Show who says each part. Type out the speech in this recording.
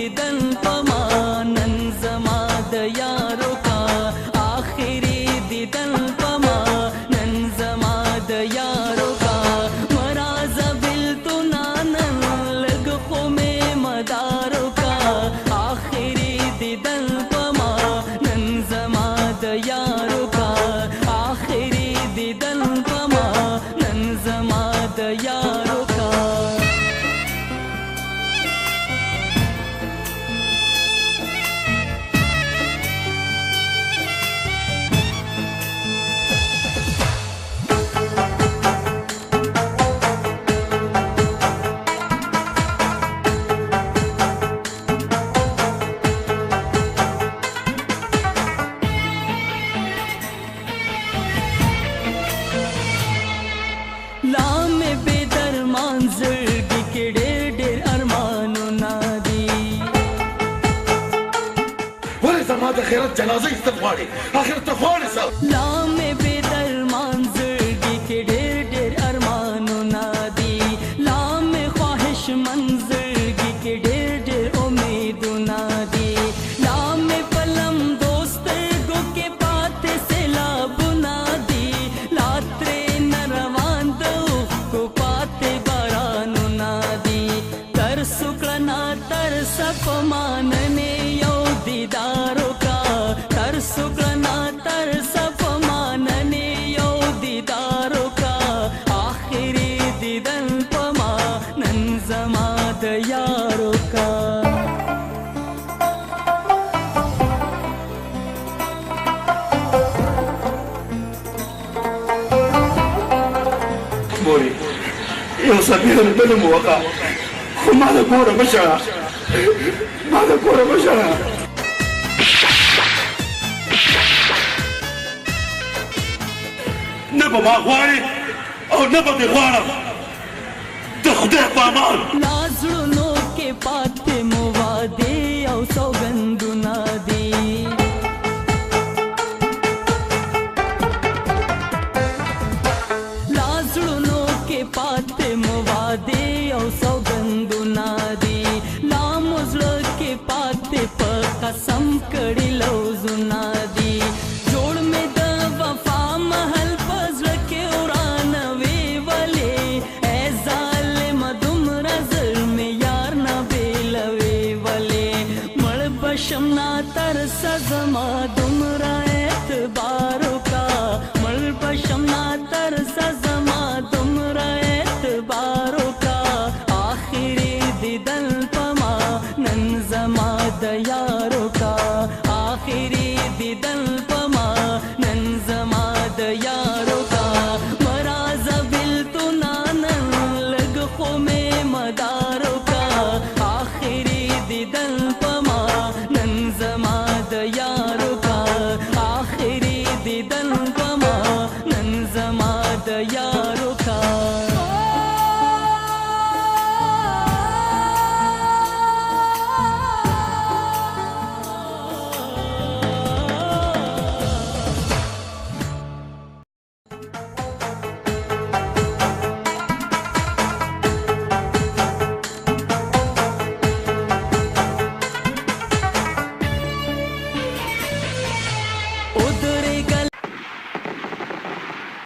Speaker 1: दीदन पमा नन जमा द यारो का आखिरी दीदन पमा नन जमा द यारो का मराज बिल तो नानन लग खो में मदारो का आखिरी दीदन पमा नन जमा द यारो का आखिरी दीदन पमा नन जमा द यारो का। लाम बेदरमान जिंदगी के ढेर ढेर अरमानो नादी
Speaker 2: ولې زما د خیرت جنازه ایستل غواړي آخر ته غواړې څه
Speaker 1: लाम बेदरमान जिंदगी के ढेर ढेर अरमानो नादी लाम ख्वाहिश मंजिंदगी के ढेर ढेर उम्मीदों नादी लाम पलम दोस्त गो के पाते से ला बुनादी लात्रे नरवान दो को पाते बारानो नादी तर सुकना तर सप मानने यो दीदारो का तर सुकना तर सप मानने यो दीदारो का आखिरी दीदन पमा नन जमा द यारो का।
Speaker 2: مورې یو سفیر بل مو وکړه خو ما د کوره مه شړه ما د کوره مه شړه نه به ما غواړې او نه به دې غواړم د خدای په امان
Speaker 1: लाजड़ो के पाते मुवादे औ सौगंदुना दी लाजड़ो के पाते मुवादे औ सौगंदुना दी लामुजड़ के पाते प कसम कड़ी लौजुना दी जोड़ में द वफा महल पजड़ के उड़ान वे वाले ए जालिम दुमरा जर में यार ना बेलवे वाले मड़ बशम ना तरस जमा दुमरा एतबारो का मड़ बशम ना तरस जमा दुमरा एतबारो का आखिरी दीदन पमा नन जमा द यारो का आखिरी दीदन पमा नन जमा द यारो का मराज बिल तो नानन लग खो में मदारो का आखिरी दीदन